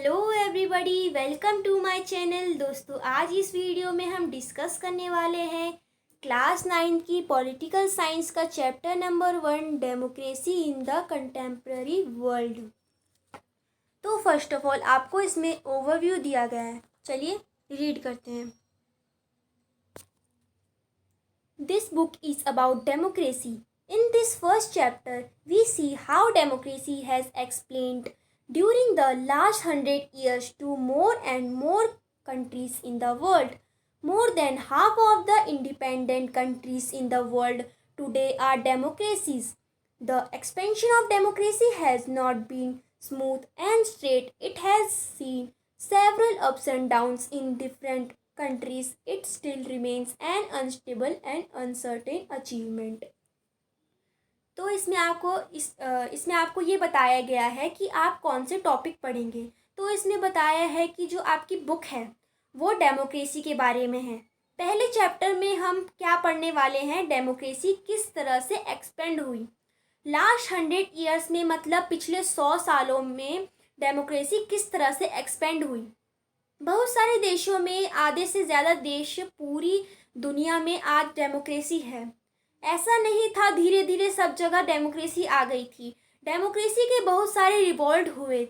Hello everybody, welcome to my channel. दोस्तों, आज इस वीडियो में हम डिस्कस करने वाले हैं क्लास 9 की पॉलिटिकल साइंस का chapter number 1, democracy in the contemporary world. तो फर्स्ट ऑफ ऑल आपको इसमें ओवरव्यू दिया गया है, चलिए रीड करते हैं। This book is about democracy. In this first chapter, we see how democracy has explained during the last 100 years to more and more countries in the world. More than half of the independent countries in the world today are democracies. The expansion of democracy has not been smooth and straight. It has seen several ups and downs in different countries. It still remains an unstable and uncertain achievement. तो इसमें आपको ये बताया गया है कि आप कौन से टॉपिक पढ़ेंगे। तो इसमें बताया है कि जो आपकी बुक है वो डेमोक्रेसी के बारे में है। पहले चैप्टर में हम क्या पढ़ने वाले हैं, डेमोक्रेसी किस तरह से एक्सपेंड हुई लास्ट 100 ईयर्स में, मतलब पिछले 100 सालों में डेमोक्रेसी किस तरह से एक्सपेंड हुई। बहुत सारे देशों में, आधे से ज़्यादा देश पूरी दुनिया में आज डेमोक्रेसी है। ऐसा नहीं था धीरे धीरे सब जगह डेमोक्रेसी आ गई थी। डेमोक्रेसी के बहुत सारे रिवॉल्ट हुए।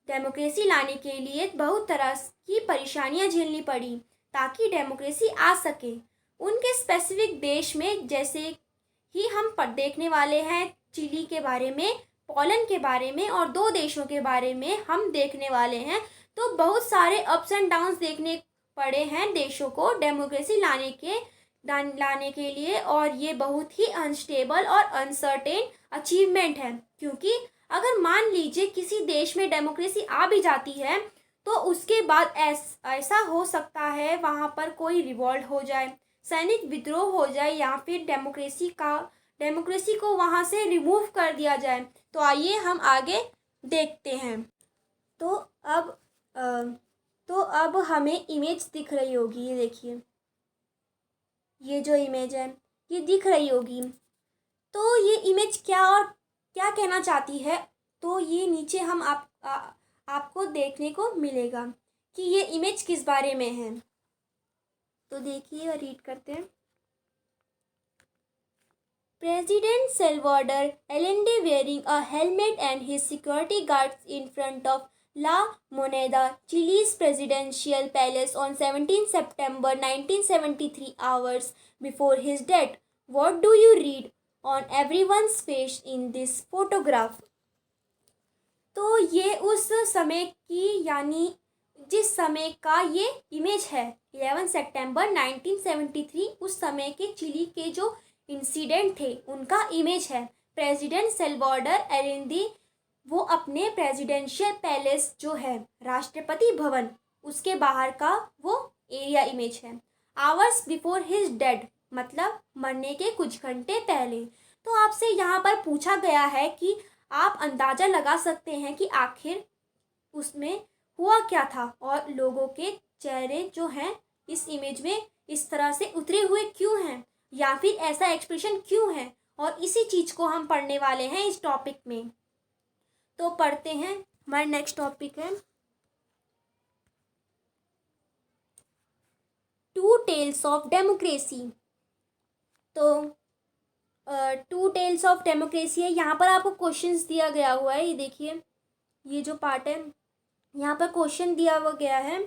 डेमोक्रेसी लाने के लिए बहुत तरह की परेशानियां झेलनी पड़ी ताकि डेमोक्रेसी आ सके। उनके स्पेसिफिक देश में जैसे ही हम देखने वाले हैं, चिली के बारे में, पोलैंड के बारे में और 2 देशों के बारे में हम देखने वाले हैं। तो बहुत सारे अप्स एंड डाउन्स देखने पड़े हैं देशों को डेमोक्रेसी लाने के लिए, और ये बहुत ही अनस्टेबल और अनसर्टेन अचीवमेंट है। क्योंकि अगर मान लीजिए किसी देश में डेमोक्रेसी आ भी जाती है तो उसके बाद ऐसा हो सकता है वहाँ पर कोई रिवॉल्ट हो जाए, सैनिक विद्रोह हो जाए, या फिर डेमोक्रेसी को वहाँ से रिमूव कर दिया जाए। तो आइए हम आगे देखते हैं। तो अब हमें इमेज दिख रही होगी, ये देखिए, ये जो इमेज है ये दिख रही होगी। तो ये इमेज क्या कहना चाहती है, तो ये नीचे हम आपको देखने को मिलेगा कि ये इमेज किस बारे में है। तो देखिए, रीड करते हैं। President Salvador Allende wearing a helmet and his security guards in front of La Moneda, Chile's presidential palace on 17 September 1973, hours before his death. What do you read on everyone's face in this photograph? तो ये उस समय की, यानी जिस समय का ये इमेज है, 11 सितंबर 1973, उस समय के चिली के जो इंसिडेंट थे उनका इमेज है। प्रेसिडेंट सल्वाडोर एलेंदे वो अपने प्रेसिडेंशियल पैलेस जो है, राष्ट्रपति भवन, उसके बाहर का वो एरिया इमेज है। आवर्स बिफोर हिज डेड, मतलब मरने के कुछ घंटे पहले। तो आपसे यहाँ पर पूछा गया है कि आप अंदाज़ा लगा सकते हैं कि आखिर उसमें हुआ क्या था और लोगों के चेहरे जो हैं इस इमेज में इस तरह से उतरे हुए क्यों हैं, या फिर ऐसा एक्सप्रेशन क्यों है, और इसी चीज़ को हम पढ़ने वाले हैं इस टॉपिक में। तो पढ़ते हैं, हमारा नेक्स्ट टॉपिक है टू टेल्स ऑफ डेमोक्रेसी। तो टू टेल्स ऑफ डेमोक्रेसी है, यहाँ पर आपको क्वेश्चंस दिया गया हुआ है। ये देखिए, ये जो पार्ट है यहाँ पर क्वेश्चन दिया हुआ गया है।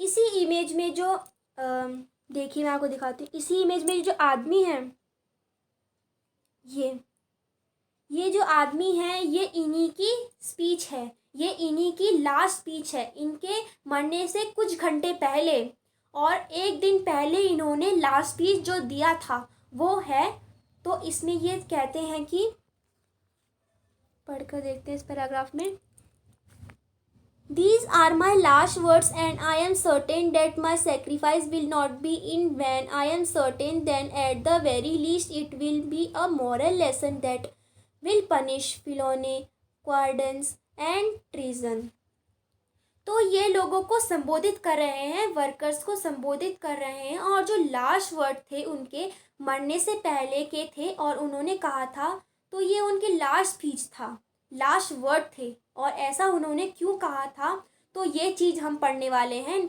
इसी इमेज में जो देखिए, मैं आपको दिखाती हूँ। इसी इमेज में जो आदमी है, ये जो आदमी है, ये इन्हीं की स्पीच है, ये इन्हीं की लास्ट स्पीच है, इनके मरने से कुछ घंटे पहले और एक दिन पहले इन्होंने लास्ट स्पीच जो दिया था वो है। तो इसमें ये कहते हैं कि, पढ़कर देखते हैं इस पैराग्राफ में। These are my last words and I am certain that my sacrifice will not be in vain. I am certain that at the very least it will be a moral lesson that will punish felony, cowardice and treason. तो ये लोगों को संबोधित कर रहे हैं, workers को संबोधित कर रहे हैं, और जो लास्ट वर्ड थे उनके मरने से पहले के थे और उन्होंने कहा था, तो ये उनके लास्ट स्पीच था लास्ट वर्ड थे और ऐसा उन्होंने क्यों कहा था, तो ये चीज़ हम पढ़ने वाले हैं।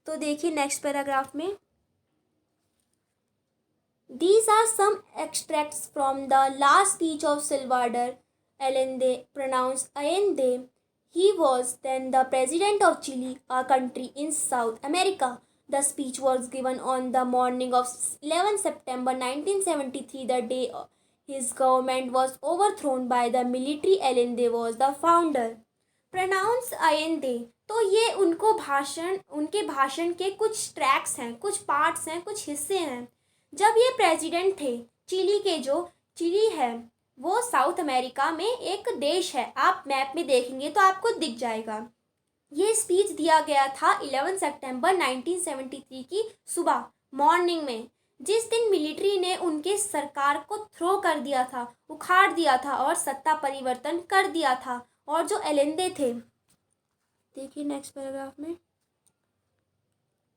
तो देखिए नेक्स्ट पैराग्राफ में, these are some extracts from the last speech of Salvador Allende, pronounced Allende. He was then the president of Chile, a country in South America. The speech was given on the morning of 11 September 1973, the day his government was overthrown by the military. Allende was the founder. Pronounced Allende, तो ये उनके भाषण के कुछ tracks हैं, कुछ parts हैं, कुछ हिस्से हैं। जब ये प्रेसिडेंट थे चिली के, जो चिली है वो साउथ अमेरिका में एक देश है, आप मैप में देखेंगे तो आपको दिख जाएगा। ये स्पीच दिया गया था 11 सितंबर 1973 की सुबह मॉर्निंग में, जिस दिन मिलिट्री ने उनके सरकार को थ्रो कर दिया था, उखाड़ दिया था और सत्ता परिवर्तन कर दिया था। और जो एलेंदे थे, देखिए नेक्स्ट पैराग्राफ में,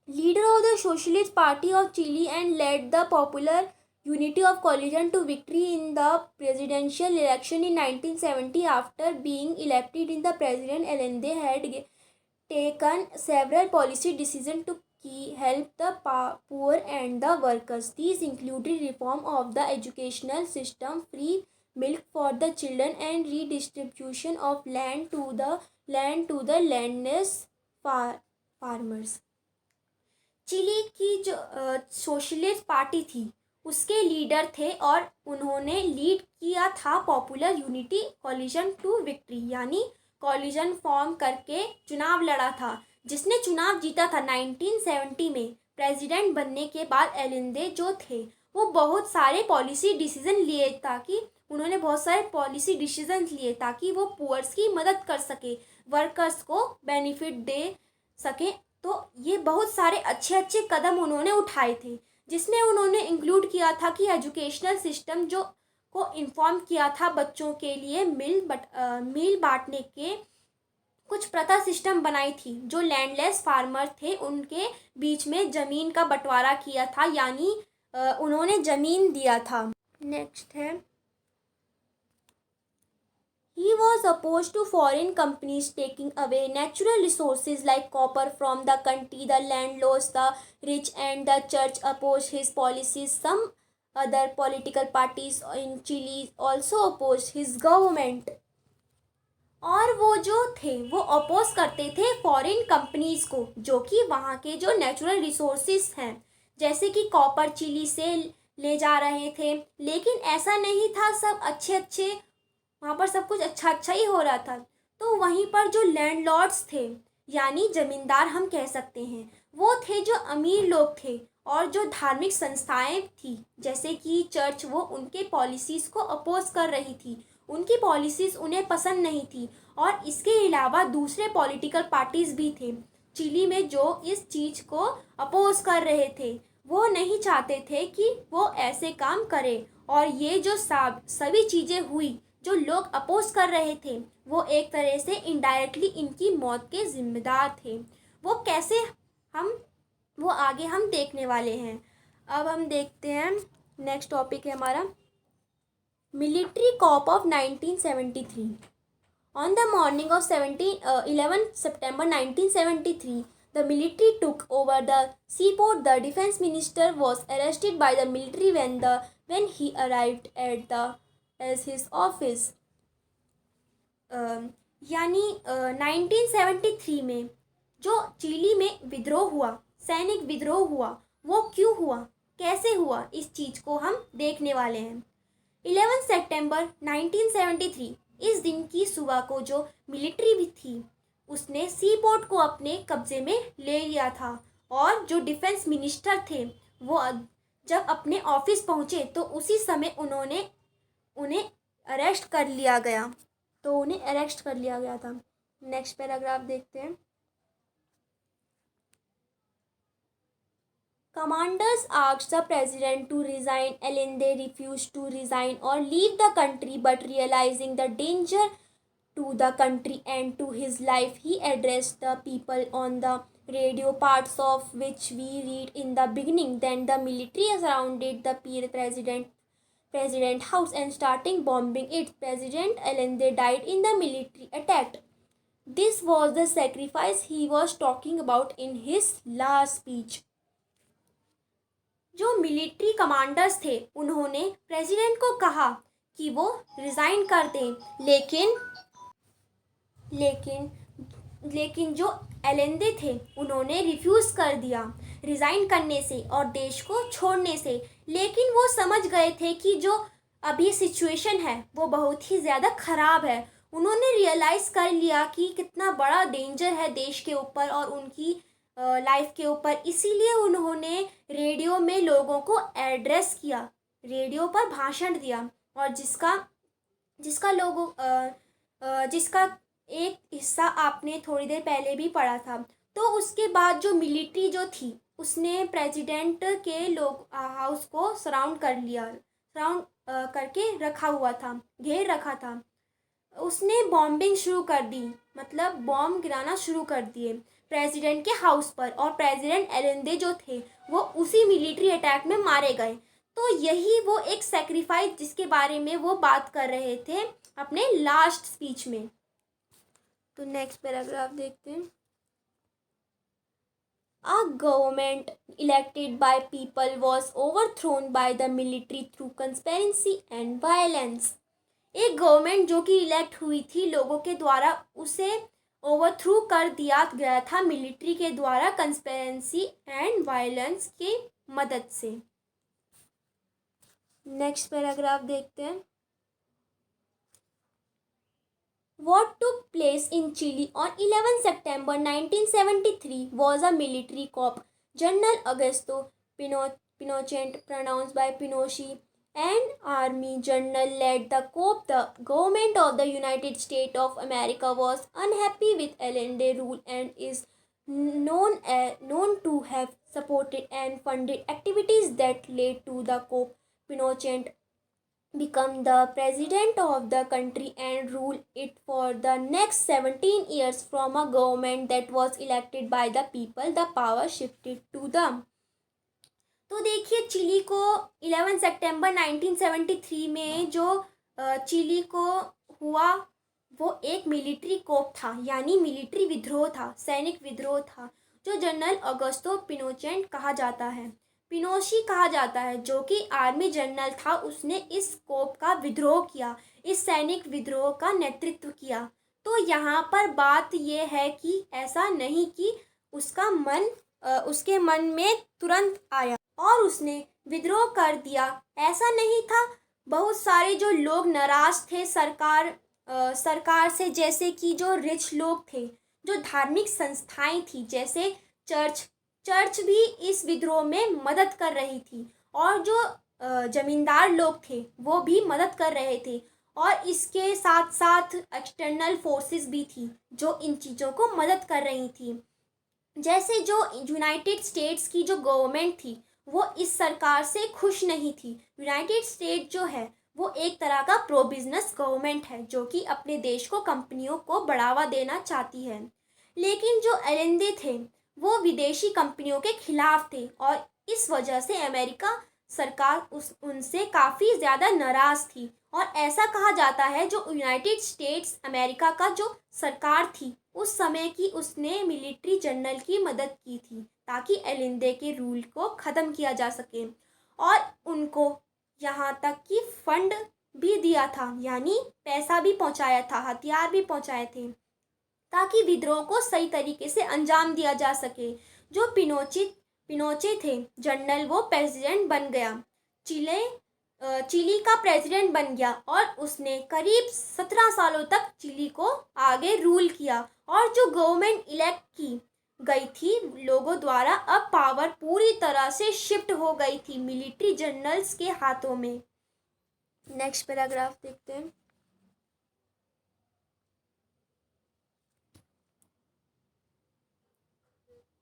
leader of the Socialist Party of Chile and led the Popular Unity of Coalition to victory in the presidential election in 1970. After being elected in the president, Allende had taken several policy decisions to help the poor and the workers. These included reform of the educational system, free milk for the children, and redistribution of land to the landless farmers. Chile की जो socialist party थी उसके leader थे और उन्होंने lead किया था popular unity coalition to victory, यानी कॉलिजन फॉर्म करके चुनाव लड़ा था, जिसने चुनाव जीता था 1970 में। प्रेसिडेंट बनने के बाद एलेंदे जो थे वो बहुत सारे पॉलिसी डिसीजन लिए ताकि वो पुअर्स की मदद कर सके, वर्कर्स को बेनिफिट दे सके। तो ये बहुत सारे अच्छे अच्छे कदम उन्होंने उठाए थे, जिसमें उन्होंने इंक्लूड किया था कि एजुकेशनल सिस्टम जो को इन्फॉर्म किया था बच्चों के लिए मील बांटने के कुछ प्रथा सिस्टम बनाई थी। जो लैंडलेस फार्मर थे उनके बीच में ज़मीन का बंटवारा किया था, यानी उन्होंने ज़मीन दिया था। नेक्स्ट है, he was opposed to foreign companies taking away natural resources like copper from the country. The landlords, the rich, and the church opposed his policies. Some other political parties in Chile also opposed his government. और वो जो थे वो oppose करते थे foreign companies को, जो कि वहाँ के जो नेचुरल रिसोर्सेज हैं जैसे कि कॉपर चिली से ले जा रहे थे। लेकिन ऐसा नहीं था, सब अच्छे वहाँ पर सब कुछ अच्छा ही हो रहा था। तो वहीं पर जो लैंडलॉर्ड्स थे, यानी ज़मींदार हम कह सकते हैं, वो थे जो अमीर लोग थे, और जो धार्मिक संस्थाएं थी जैसे कि चर्च, वो उनके पॉलिसीज़ को अपोज कर रही थी, उनकी पॉलिसीज़ उन्हें पसंद नहीं थी। और इसके अलावा दूसरे पॉलिटिकल पार्टीज़ भी थे चिली में जो इस चीज़ को अपोज कर रहे थे। वो नहीं चाहते थे कि वो ऐसे काम करे, और ये जो सभी चीज़ें हुई, जो लोग अपोज कर रहे थे, वो एक तरह से इनडायरेक्टली इनकी मौत के जिम्मेदार थे। वो कैसे, वो आगे हम देखने वाले हैं। अब हम देखते हैं, नेक्स्ट टॉपिक है हमारा military corp of 1973। On the morning of 11 September 1973, the military took over the seaport. The defense minister was arrested by the military when he arrived as his office. यानी 1973 में जो चिली में विद्रोह हुआ, सैनिक विद्रोह हुआ, वो क्यों हुआ, कैसे हुआ, इस चीज़ को हम देखने वाले हैं। 11 सितंबर 1973, इस दिन की सुबह को जो मिलिट्री भी थी उसने सी पोर्ट को अपने कब्जे में ले लिया था, और जो डिफेंस मिनिस्टर थे वो जब अपने ऑफिस पहुंचे तो उसी समय उन्हें अरेस्ट कर लिया गया था। नेक्स्ट पैराग्राफ देखते हैं। Commanders asked the president to resign. Allende refused to resign or leave the country, but realizing the danger to the country and to his life, he addressed the people on the radio, parts of which we read in the beginning. Then the military surrounded the president. president house and starting bombing it. President Allende died in the military attack. This was the sacrifice he was talking about in his last speech. जो military commanders थे उन्होंने president को कहा कि वो resign कर दें, लेकिन जो एलेंदे थे उन्होंने रिफ्यूज़ कर दिया रिज़ाइन करने से और देश को छोड़ने से। लेकिन वो समझ गए थे कि जो अभी सिचुएशन है वो बहुत ही ज़्यादा ख़राब है। उन्होंने रियलाइज़ कर लिया कि कितना बड़ा डेंजर है देश के ऊपर और उनकी लाइफ के ऊपर। इसीलिए उन्होंने रेडियो में लोगों को एड्रेस किया, रेडियो पर भाषण दिया और जिसका एक हिस्सा आपने थोड़ी देर पहले भी पढ़ा था। तो उसके बाद जो मिलिट्री जो थी उसने प्रेसिडेंट के हाउस को सराउंड करके रखा हुआ था, घेर रखा था। उसने बॉम्बिंग शुरू कर दी, मतलब बॉम्ब गिराना शुरू कर दिए प्रेसिडेंट के हाउस पर और प्रेसिडेंट एलेंदे जो थे वो उसी मिलिट्री अटैक में मारे गए। तो यही वो एक सेक्रीफाइस जिसके बारे में वो बात कर रहे थे अपने लास्ट स्पीच में। तो नेक्स्ट पैराग्राफ देखते हैं। A government elected by people was overthrown by the military through conspiracy and violence. एक गवर्नमेंट जो कि इलेक्ट हुई थी लोगों के द्वारा, उसे ओवरथ्रू कर दिया गया था मिलिट्री के द्वारा कंस्पिरेसी एंड वायलेंस की मदद से। नेक्स्ट पैराग्राफ देखते हैं। What took place in Chile on 11 September 1973 was a military coup. General Augusto Pinochet, pronounced by Pinochet, and Army General led the coup. The government of the United States of America was unhappy with Allende rule and is known to have supported and funded activities that led to the coup. Pinochet become the president of the country and rule it for the next 17 years from a government that was elected by the people. The power shifted to them. तो देखिए chilli को 11 सितंबर 1973 में जो chilli को हुआ वो एक military कोप था, यानी मिलिट्री विद्रोह था, सैनिक विद्रोह था, जो जनरल ऑगस्टो पिनोचेट कहा जाता है, पिनोशी कहा जाता है, जो कि आर्मी जनरल था। उसने इस कोप का विद्रोह किया, इस सैनिक विद्रोह का नेतृत्व किया। तो यहाँ पर बात यह है कि ऐसा नहीं कि उसके मन में तुरंत आया और उसने विद्रोह कर दिया, ऐसा नहीं था। बहुत सारे जो लोग नाराज थे सरकार से, जैसे कि जो रिच लोग थे, जो धार्मिक संस्थाएं थी, जैसे चर्च भी इस विद्रोह में मदद कर रही थी और जो जमींदार लोग थे वो भी मदद कर रहे थे और इसके साथ साथ एक्सटर्नल फोर्सेस भी थी जो इन चीज़ों को मदद कर रही थी। जैसे जो यूनाइटेड स्टेट्स की जो गवर्नमेंट थी वो इस सरकार से खुश नहीं थी। यूनाइटेड स्टेट जो है वो एक तरह का प्रो बिजनेस गवर्नमेंट है जो कि अपने देश को, कंपनियों को बढ़ावा देना चाहती है। लेकिन जो एलेंदे थे वो विदेशी कंपनियों के खिलाफ थे और इस वजह से अमेरिका सरकार उनसे काफ़ी ज़्यादा नाराज़ थी। और ऐसा कहा जाता है जो यूनाइटेड स्टेट्स अमेरिका का जो सरकार थी उस समय की, उसने मिलिट्री जनरल की मदद की थी ताकि एलेंदे के रूल को ख़त्म किया जा सके और उनको यहाँ तक कि फंड भी दिया था, यानी पैसा भी पहुँचाया था, हथियार भी पहुँचाए थे ताकि विद्रोह को सही तरीके से अंजाम दिया जा सके। जो पिनोचे थे जनरल, वो प्रेसिडेंट बन गया, चिली का प्रेसिडेंट बन गया और उसने करीब 17 सालों तक चिली को आगे रूल किया। और जो गवर्नमेंट इलेक्ट की गई थी लोगों द्वारा, अब पावर पूरी तरह से शिफ्ट हो गई थी मिलिट्री जनरल्स के हाथों में। नेक्स्ट पैराग्राफ देखते हैं।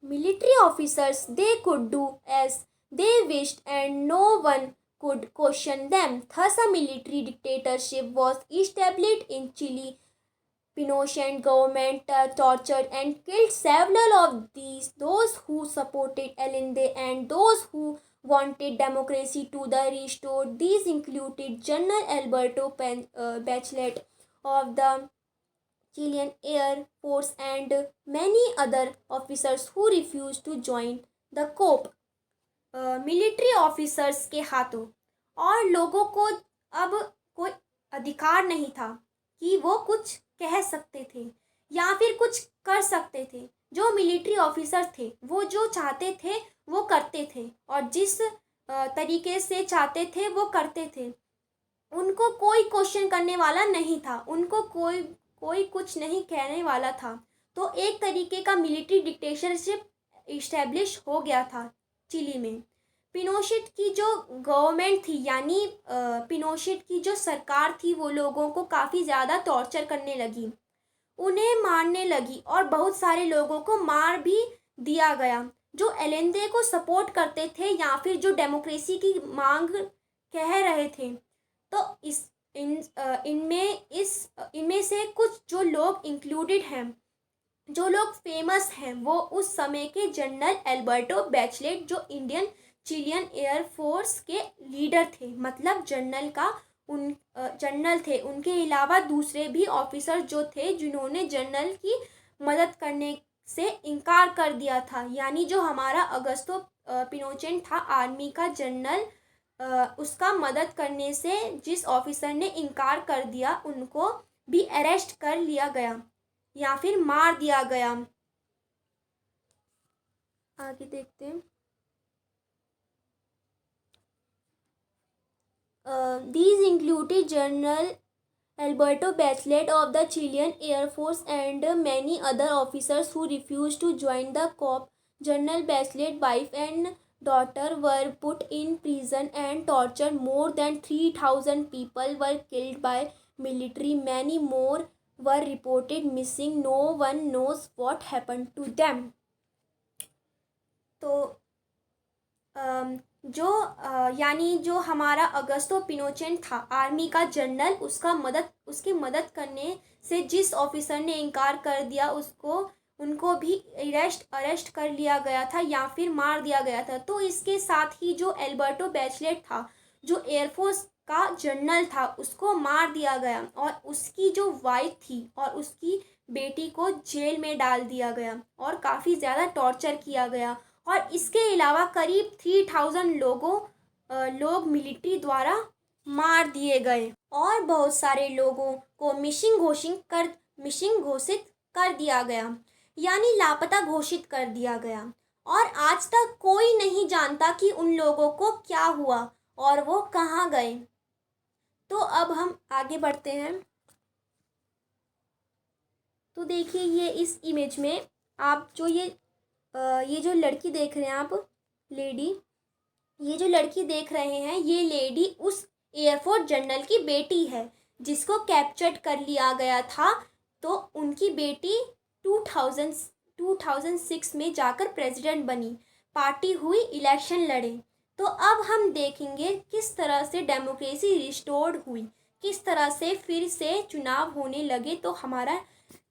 Military officers, they could do as they wished and no one could question them. Thus a military dictatorship was established in Chile. Pinochet government tortured and killed several of those who supported Allende and those who wanted democracy to the restored. These included General Alberto Bachelet of the Chilean Air Force and many other officers who refused to join the coup. Military officers के हाथों और लोगों को अब कोई अधिकार नहीं था कि वो कुछ कह सकते थे या फिर कुछ कर सकते थे। जो मिलिट्री ऑफिसर थे वो जो चाहते थे वो करते थे और जिस तरीके से चाहते थे वो करते थे। उनको कोई क्वेश्चन करने वाला नहीं था, उनको कोई कोई कुछ नहीं कहने वाला था। तो एक तरीके का मिलिट्री डिक्टेटरशिप इस्टेब्लिश हो गया था चिली में। पिनोशेट की जो गवर्नमेंट थी यानी पिनोशेट की जो सरकार थी वो लोगों को काफ़ी ज़्यादा टॉर्चर करने लगी, उन्हें मारने लगी और बहुत सारे लोगों को मार भी दिया गया जो एलेंदे को सपोर्ट करते थे या फिर जो डेमोक्रेसी की मांग कह रहे थे। तो इनमें से कुछ जो लोग इंक्लूडेड हैं, जो लोग फेमस हैं, वो उस समय के जनरल एल्बर्टो बैचलेट जो इंडियन चिलियन एयर फोर्स के लीडर थे, मतलब जनरल थे। उनके अलावा दूसरे भी ऑफिसर जो थे जिन्होंने जनरल की मदद करने से इनकार कर दिया था, यानी जो हमारा अगस्तो पिनोचेट था आर्मी का जनरल, उसका मदद करने से जिस ऑफिसर ने इनकार कर दिया उनको भी अरेस्ट कर लिया गया या फिर मार दिया गया। आगे देखते हैं। These included General Alberto Bachelet of the Chilean Air Force and many other officers who refused to join the coup. General Bachelet's wife and daughter were put in prison and tortured. More than 3,000 people were killed by military. Many more were reported missing. No one knows what happened to them. तो यानी जो हमारा Augusto पिनोचेट था army का general, उसकी मदद करने से जिस ऑफिसर ने इनकार कर दिया उनको भी अरेस्ट कर लिया गया था या फिर मार दिया गया था। तो इसके साथ ही जो एल्बर्टो बैचलेट था जो एयरफोर्स का जनरल था उसको मार दिया गया और उसकी जो वाइफ थी और उसकी बेटी को जेल में डाल दिया गया और काफ़ी ज़्यादा टॉर्चर किया गया। और इसके अलावा करीब 3,000 लोग मिलिट्री द्वारा मार दिए गए और बहुत सारे लोगों को मिसिंग घोषित कर दिया गया, यानी लापता घोषित कर दिया गया। और आज तक कोई नहीं जानता कि उन लोगों को क्या हुआ और वो कहाँ गए। तो अब हम आगे बढ़ते हैं। तो देखिए ये इस इमेज में आप जो ये जो लड़की देख रहे हैं आप लेडी, ये जो लड़की देख रहे हैं ये लेडी उस एयरफोर्स जनरल की बेटी है जिसको कैप्चर्ड कर लिया गया था। तो उनकी बेटी 2006 में जाकर प्रेसिडेंट बनी, पार्टी हुई, इलेक्शन लड़े। तो अब हम देखेंगे किस तरह से डेमोक्रेसी रिस्टोर्ड हुई, किस तरह से फिर से चुनाव होने लगे। तो हमारा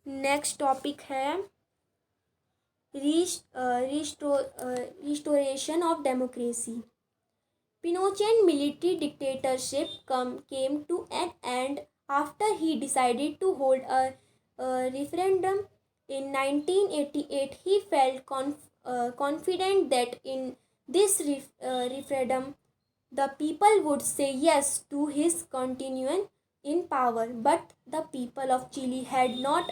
नेक्स्ट टॉपिक है restoration of democracy. Pinochet military dictatorship came to an end after he decided to hold a referendum in 1988. He felt confident that in this referendum the people would say yes to his continuing in power, but the people of Chile had not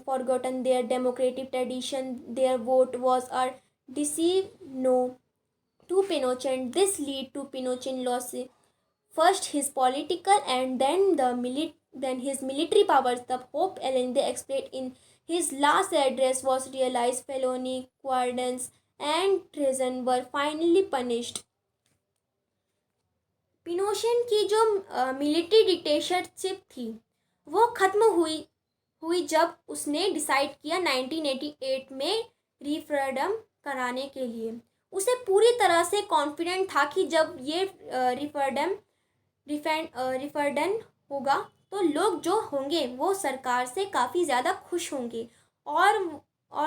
forgotten their democratic tradition. Their vote was a decisive no to Pinochet. This led to Pinochet loss first his political and then his military powers. The Pope Allende explained in his last address was realized felony, cowardice and treason were finally punished. पिनोशेट की जो military dictatorship थी वो ख़त्म हुई जब उसने decide किया 1988 में रिफरेंडम कराने के लिए। उसे पूरी तरह से कॉन्फिडेंट था कि जब ये रिफरेंडम होगा तो लोग जो होंगे वो सरकार से काफ़ी ज़्यादा खुश होंगे और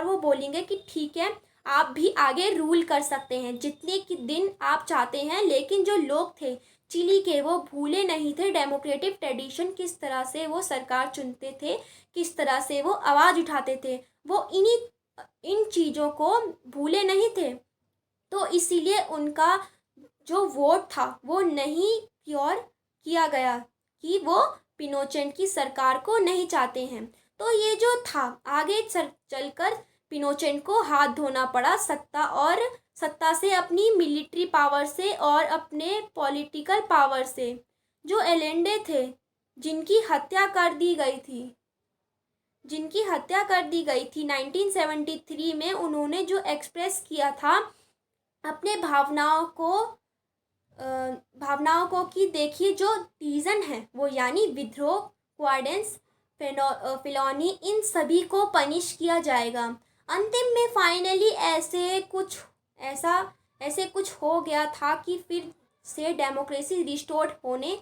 वो बोलेंगे कि ठीक है आप भी आगे रूल कर सकते हैं जितने कि दिन आप चाहते हैं। लेकिन जो लोग थे चिली के, वो भूले नहीं थे डेमोक्रेटिक ट्रेडिशन, किस तरह से वो सरकार चुनते थे, किस तरह से वो आवाज़ उठाते थे, वो इन चीज़ों को भूले नहीं थे। तो इसीलिए उनका जो वोट था वो नहीं प्योर किया गया कि वो पिनोचेट की सरकार को नहीं चाहते हैं। तो ये जो था, आगे चलकर पिनोचेट को हाथ धोना पड़ा सत्ता से, अपनी मिलिट्री पावर से और अपने पॉलिटिकल पावर से। जो एलेंडे थे, जिनकी हत्या कर दी गई थी 1973 में, उन्होंने जो एक्सप्रेस किया था अपने भावनाओं को कि देखिए जो रीज़न है वो, यानी विद्रोह, क्वाडेंस, फिलौनी, इन सभी को पनिश किया जाएगा। अंतिम में फाइनली ऐसे कुछ हो गया था कि फिर से डेमोक्रेसी रिस्टोर्ड होने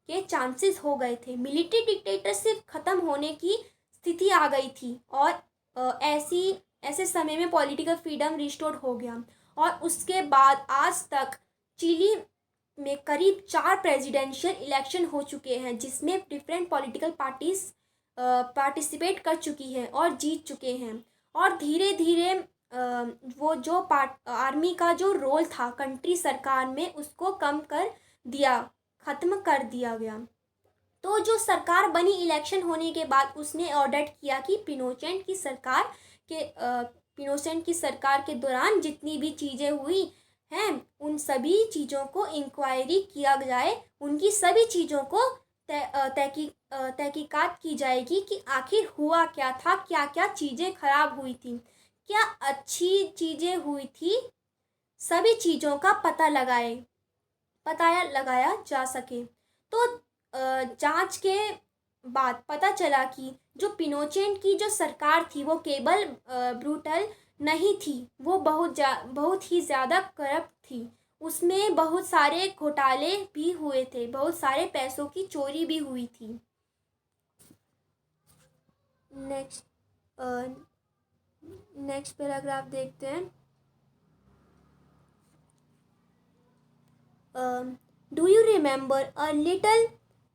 के चांसेस हो गए थे। मिलिट्री डिक्टेटरशिप खत्म होने की स्थिति आ गई थी और ऐसे समय में पॉलिटिकल फ्रीडम रिस्टोर्ड हो गया। और उसके बाद आज तक चिली में करीब 4 प्रेसिडेंशियल इलेक्शन हो चुके हैं, जिसमें डिफरेंट पॉलिटिकल पार्टीज पार्टिसिपेट कर चुकी हैं और जीत चुके हैं। और धीरे धीरे वो जो आर्मी का जो रोल था कंट्री सरकार में, उसको ख़त्म कर दिया गया। तो जो सरकार बनी इलेक्शन होने के बाद, उसने ऑर्डर किया कि पिनोचेट की सरकार के दौरान जितनी भी चीज़ें हुई हैं, उन सभी चीज़ों को इंक्वायरी किया जाए, उनकी सभी चीज़ों को तहकीकात की जाएगी कि आखिर हुआ क्या था, क्या क्या चीज़ें खराब हुई थी, क्या अच्छी चीज़ें हुई थी। सभी चीज़ों का पता लगाया जा सके। तो जांच के बाद पता चला कि जो पिनोचेट की जो सरकार थी वो केवल ब्रूटल नहीं थी, वो बहुत ही ज़्यादा करप्ट थी। उसमें बहुत सारे घोटाले भी हुए थे, बहुत सारे पैसों की चोरी भी हुई थी। नेक्स्ट पैराग्राफ देखते हैं। Do you remember a little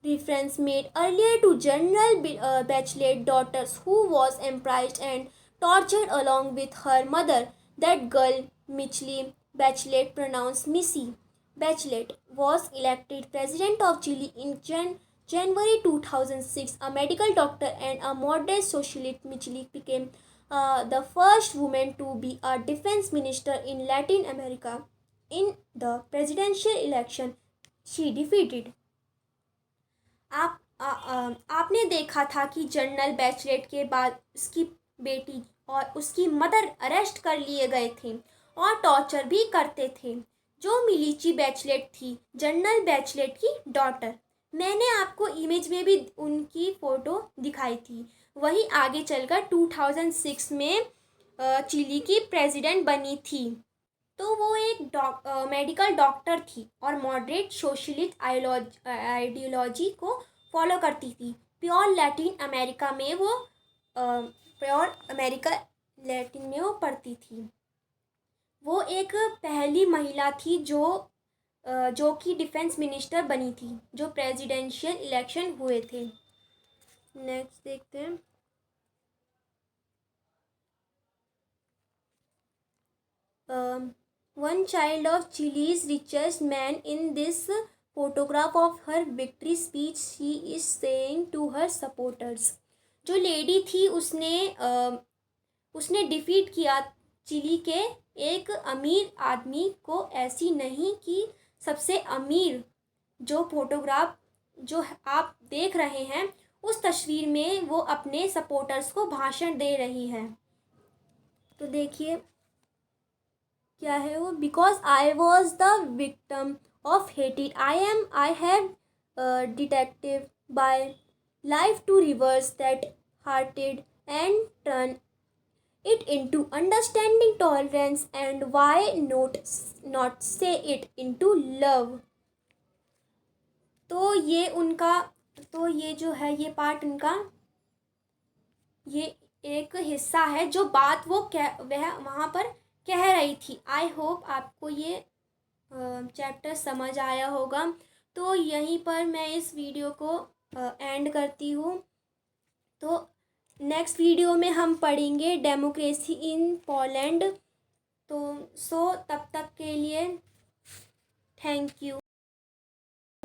reference made earlier to General Bachelet's daughters, who was imprisoned and tortured along with her mother? That girl, Michelle Bachelet, pronounced Missy Bachelet, was elected president of Chile in January 2006. A medical doctor and a moderate socialist, Michelle became the first woman to be a defense minister in Latin America. In the presidential election, she defeated. आपने देखा था कि general Bachelet के बाद उसकी बेटी और उसकी मदर अरेस्ट कर लिए गए थे और टॉर्चर भी करते थे। जो मिलीची बैचलेट थी, जनरल बैचलेट की डॉटर, मैंने आपको इमेज में भी उनकी फ़ोटो दिखाई थी। वही आगे चलकर 2006 में चिली की प्रेसिडेंट बनी थी। तो वो एक मेडिकल डॉक्टर थी और मॉडरेट सोशलिस्ट आइडियोलॉजी को फॉलो करती थी। प्योर लैटिन अमेरिका में वो पढ़ती थी। वो एक पहली महिला थी जो कि डिफेंस मिनिस्टर बनी थी, जो प्रेसिडेंशियल इलेक्शन हुए थे। नेक्स्ट देखते हैं। One child of Chile's richest man, in this photograph of her victory speech, she is saying to her supporters. जो लेडी थी उसने डिफीट किया चिली के एक अमीर आदमी को, ऐसी नहीं कि सबसे अमीर। जो फोटोग्राफ जो आप देख रहे हैं, उस तस्वीर में वो अपने सपोर्टर्स को भाषण दे रही है। तो देखिए क्या है वो। Because I was the victim of हेटेड, I have dedicated my life to reverse that hatred and turn it into understanding, tolerance, and why not say it into love. तो ये जो है, ये पार्ट उनका, ये एक हिस्सा है जो बात वह वहाँ पर कह रही थी। आई होप आपको ये चैप्टर समझ आया होगा। तो यहीं पर मैं इस वीडियो को एंड करती हूँ। तो नेक्स्ट वीडियो में हम पढ़ेंगे डेमोक्रेसी इन पोलैंड। तो तब तक के लिए थैंक यू।